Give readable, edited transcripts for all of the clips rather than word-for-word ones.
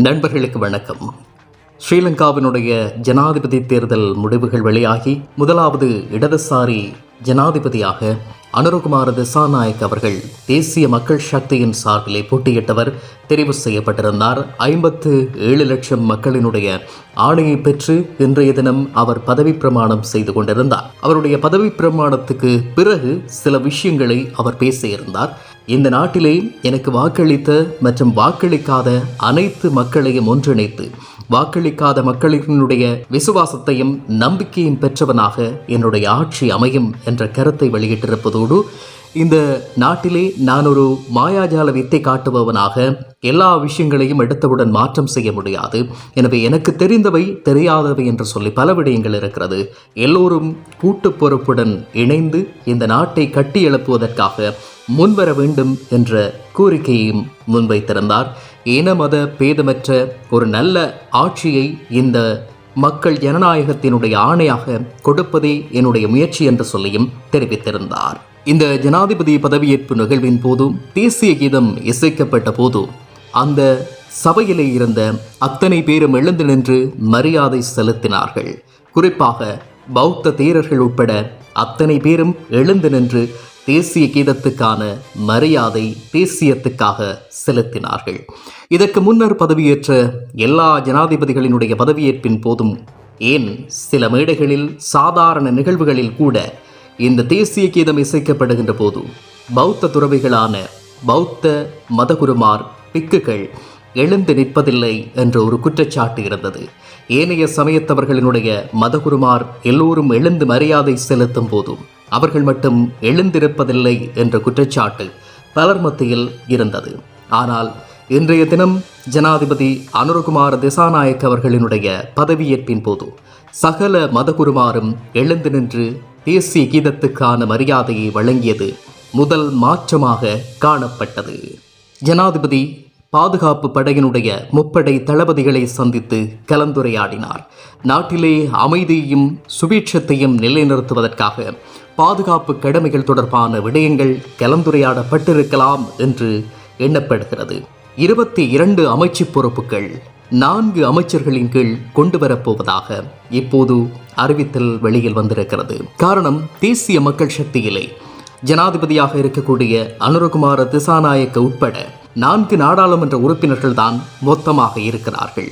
நண்பர்களுக்கு வணக்கம். ஸ்ரீலங்காவினுடைய ஜனாதிபதி தேர்தல் முடிவுகள் வெளியாகி முதலாவது இடதுசாரி ஜனாதிபதியாக அனுரகுமார திசாநாயக்க அவர்கள் தேசிய மக்கள் சக்தியின் சார்பிலே போட்டியிட்டவர் தெரிவு செய்யப்பட்டிருந்தார். 57 லட்சம் மக்களினுடைய ஆணையை பெற்று இன்றைய தினம் அவர் பதவி பிரமாணம் செய்து கொண்டிருந்தார். அவருடைய பதவி பிரமாணத்துக்கு பிறகு சில விஷயங்களை அவர் பேசியிருந்தார். இந்த நாட்டிலே எனக்கு வாக்களித்த மற்றும் வாக்களிக்காத அனைத்து மக்களையும் ஒன்றிணைத்து வாக்களிக்காத மக்களினுடைய விசுவாசத்தையும் நம்பிக்கையும் பெற்றவனாக என்னுடைய ஆட்சி அமையும் என்ற கருத்தை வெளியிட்டிருப்பதோடு, இந்த நாட்டிலே நான் ஒரு மாயாஜால வித்தை காட்டுபவனாக எல்லா விஷயங்களையும் எடுத்தவுடன் மாற்றம் செய்ய முடியாது, எனவே எனக்கு தெரிந்தவை தெரியாதவை என்று சொல்லி பல விடயங்கள் இருக்கிறது, எல்லோரும் கூட்டு பொறுப்புடன் இணைந்து இந்த நாட்டை கட்டி எழுப்புவதற்காக முன்வர வேண்டும் என்ற கோரிக்கையையும் முன்வைத்திருந்தார். இன மத பேதமற்ற ஒரு நல்ல ஆட்சியை இந்த மக்கள் ஜனநாயகத்தினுடைய ஆணையாக கொடுப்பதே என்னுடைய முயற்சி என்று சொல்லியும் தெரிவித்திருந்தார். இந்த ஜனாதிபதி பதவியேற்பு நிகழ்வின் போதும் தேசிய கீதம் இசைக்கப்பட்ட போதும் அந்த சபையிலே இருந்த அத்தனை பேரும் எழுந்து நின்று மரியாதை செலுத்தினார்கள். குறிப்பாக பௌத்த தேரர்கள் உட்பட அத்தனை பேரும் எழுந்து நின்று தேசிய கீதத்துக்கான மரியாதை தேசியத்துக்காக செலுத்தினார்கள். இதற்கு முன்னர் பதவியேற்ற எல்லா ஜனாதிபதிகளினுடைய பதவியேற்பின் போதும், ஏன் சில மேடைகளில் சாதாரண நிகழ்வுகளில் கூட இந்த தேசிய கீதம் இசைக்கப்படுகின்ற போது பௌத்த துறவிகளான பௌத்த மதகுருமார் பிக்குகள் எழுந்து நிற்பதில்லை என்ற ஒரு குற்றச்சாட்டு இருந்தது. ஏனைய சமயத்தவர்களினுடைய மதகுருமார் எல்லோரும் எழுந்து மரியாதை செலுத்தும் போதும் அவர்கள் மட்டும் எழுந்திருப்பதில்லை என்ற குற்றச்சாட்டு பலர் மத்தியில் இருந்தது. ஆனால் இன்றைய தினம் ஜனாதிபதி அனுரகுமார திசாநாயக்க அவர்களினுடைய பதவியேற்பின் போது சகல மதகுருமாரும் எழுந்து நின்று தேசிய கீதத்துக்கான மரியாதையை வழங்கியது முதல் மாற்றமாக காணப்பட்டது. ஜனாதிபதி பாதுகாப்பு படையினுடைய முப்படை தளபதிகளை சந்தித்து கலந்துரையாடினார். நாட்டிலே அமைதியையும் சுபீட்சத்தையும் நிலைநிறுத்துவதற்காக பாதுகாப்பு கடமைகள் தொடர்பான விடயங்கள் கலந்துரையாடப்பட்டிருக்கலாம் என்று எண்ணப்படுகிறது. 22 அமைச்சு பொறுப்புகள் 4 அமைச்சர்களின் கீழ் கொண்டு வரப்போவதாக இப்போது அறிவித்தல் வெளியில் வந்திருக்கிறது. காரணம், தேசிய மக்கள் சக்தியிலே ஜனாதிபதியாக இருக்கக்கூடிய அனுரகுமார திசாநாயக்க உட்பட 4 நாடாளுமன்ற உறுப்பினர்கள் தான் மொத்தமாக இருக்கிறார்கள்.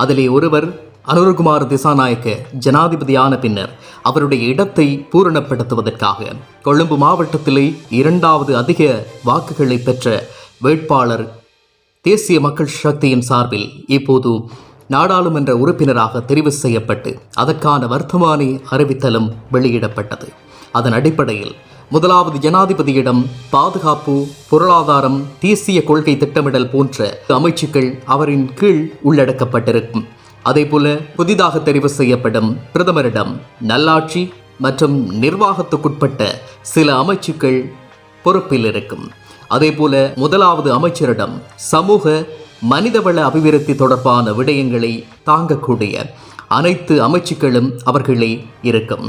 அதிலே ஒருவர் அனுரகுமார திசாநாயக்க ஜனாதிபதியான பின்னர் அவருடைய இடத்தை பூரணப்படுத்துவதற்காக கொழும்பு மாவட்டத்திலே 2வது அதிக வாக்குகளை பெற்ற வேட்பாளர் தேசிய மக்கள் சக்தியின் சார்பில் இப்போது நாடாளுமன்ற உறுப்பினராக தெரிவு செய்யப்பட்டு அதற்கான வர்த்தமானி அறிவித்தலும் வெளியிடப்பட்டது. அதன் அடிப்படையில் முதலாவது ஜனாதிபதியிடம் பாதுகாப்பு, பொருளாதாரம், தேசிய கொள்கை திட்டமிடல் போன்ற அமைச்சுக்கள் அவரின் கீழ் உள்ளடக்கப்பட்டிருக்கும். அதேபோல புதிதாக தெரிவு செய்யப்படும் பிரதமரிடம் நல்லாட்சி மற்றும் நிர்வாகத்துக்குட்பட்ட சில அமைச்சுக்கள் பொறுப்பில் இருக்கும். அதேபோல முதலாவது அமைச்சரிடம் சமூக மனிதவள அபிவிருத்தி தொடர்பான விடயங்களை தாங்கக்கூடிய அனைத்து அமைச்சுக்களும் அவர்களே இருக்கும்.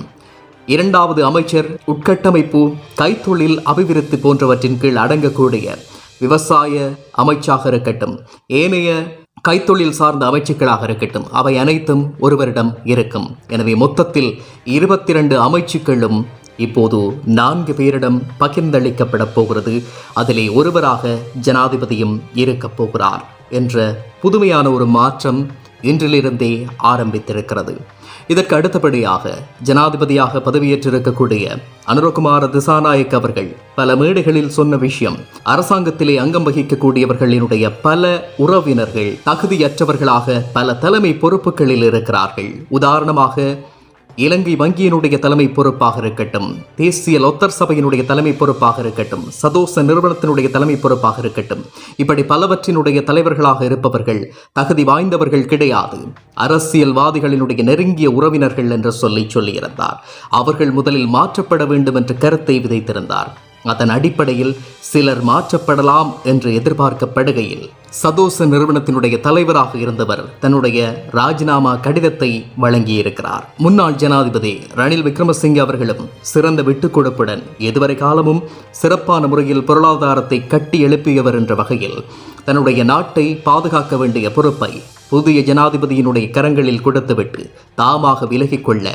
2வது அமைச்சர் உட்கட்டமைப்பு, கைத்தொழில் அபிவிருத்தி போன்றவற்றின் கீழ் அடங்கக்கூடிய விவசாய அமைச்சாக இருக்கட்டும், ஏனைய கைத்தொழில் சார்ந்த அமைச்சுக்களாக இருக்கட்டும், அவை அனைத்தும் ஒருவரிடம் இருக்கும். எனவே மொத்தத்தில் 22 அமைச்சுக்களும் இப்போது 4 பேரிடம் பகிர்ந்தளிக்கப்பட போகிறது. அதிலே ஒருவராக ஜனாதிபதியும் இருக்கப் போகிறார் என்ற புதுமையான ஒரு மாற்றம் இன்றிலிருந்தே ஆரம்பித்திருக்கிறது. இதற்கு அடுத்தபடியாக ஜனாதிபதியாக பதவியேற்றிருக்கக்கூடிய அனுரகுமார திசாநாயக்க அவர்கள் பல மேடைகளில் சொன்ன விஷயம், அரசாங்கத்திலே அங்கம் வகிக்கக்கூடியவர்களினுடைய பல உறவினர்கள் தகுதியற்றவர்களாக பல தலைமை பொறுப்புகளில் இருக்கிறார்கள். உதாரணமாக இலங்கை வங்கியினுடைய தலைமை பொறுப்பாக இருக்கட்டும், தேசிய லொத்தர் சபையினுடைய தலைமை பொறுப்பாக இருக்கட்டும், சதோச நிறுவனத்தினுடைய தலைமை பொறுப்பாக இருக்கட்டும், இப்படி பலவற்றினுடைய தலைவர்களாக இருப்பவர்கள் தகுதி வாய்ந்தவர்கள் கிடையாது, அரசியல்வாதிகளினுடைய நெருங்கிய உறவினர்கள் என்று சொல்லியிருந்தார். அவர்கள் முதலில் மாற்றப்பட வேண்டும் என்ற கருத்தை விதைத்திருந்தார். அதன் அடிப்படையில் சிலர் மாற்றப்படலாம் என்று எதிர்பார்க்கப்படுகையில் சதோச நிறுவனத்தினுடைய தலைவராக இருந்தவர் தன்னுடைய ராஜினாமா கடிதத்தை வழங்கியிருக்கிறார். முன்னாள் ஜனாதிபதி ரணில் விக்ரமசிங்கே அவர்களும் சிறந்த விட்டுக் கொடுப்புடன் இதுவரை காலமும் சிறப்பான முறையில் பொருளாதாரத்தை கட்டி எழுப்பியவர் என்ற வகையில் தன்னுடைய நாட்டை பாதுகாக்க வேண்டிய பொறுப்பை புதிய ஜனாதிபதியினுடைய கரங்களில் கொடுத்துவிட்டு தாமாக விலகிக் கொள்ள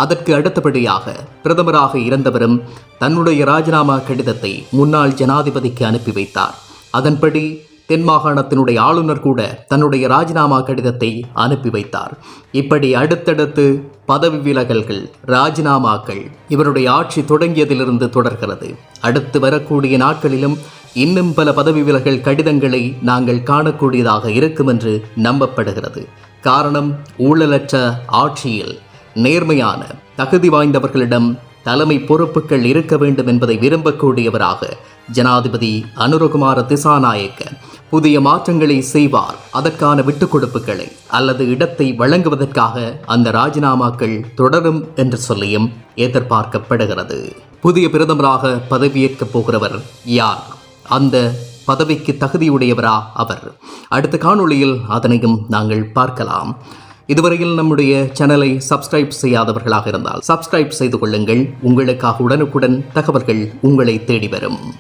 அதற்கு அடுத்தபடியாக பிரதமராக இருந்தவரும் தன்னுடைய ராஜினாமா கடிதத்தை முன்னாள் ஜனாதிபதிக்கு அனுப்பி வைத்தார். அதன்படி தென் மாகாணத்தினுடைய ஆளுநர் கூட தன்னுடைய ராஜினாமா கடிதத்தை அனுப்பி வைத்தார். இப்படி அடுத்தடுத்து பதவி விலகல்கள், ராஜினாமாக்கள் இவருடைய ஆட்சி தொடங்கியதிலிருந்து தொடர்கிறது. அடுத்து வரக்கூடிய நாட்களிலும் இன்னும் பல பதவி விலகல் கடிதங்களை நாங்கள் காணக்கூடியதாக இருக்கும் என்று நம்பப்படுகிறது. காரணம், ஊழலற்ற ஆட்சியில் நேர்மையான தகுதி வாய்ந்தவர்களிடம் தலைமை பொறுப்புகள் இருக்க வேண்டும் என்பதை விரும்பக்கூடியவராக ஜனாதிபதி அனுரகுமார திசாநாயக்க புதிய மாற்றங்களை செய்வார். அதற்கான விட்டுக்கொடுப்புகளை அல்லது இடத்தை வழங்குவதற்காக அந்த ராஜினாமாக்கள் தொடரும் என்று சொல்லியும் எதிர்பார்க்கப்படுகிறது. புதிய பிரதமராக பதவியேற்கப் போகிறவர் யார்? அந்த பதவிக்கு தகுதியுடையவரா அவர்? அடுத்த காணொளியில் அதனையும் நாங்கள் பார்க்கலாம். இதுவரையில் நம்முடைய சேனலை சப்ஸ்கிரைப் செய்யாதவர்களாக இருந்தால் சப்ஸ்கிரைப் செய்து கொள்ளுங்கள். உங்களுக்காக உடனுக்குடன் தகவல்கள் உங்களை தேடி வரும்.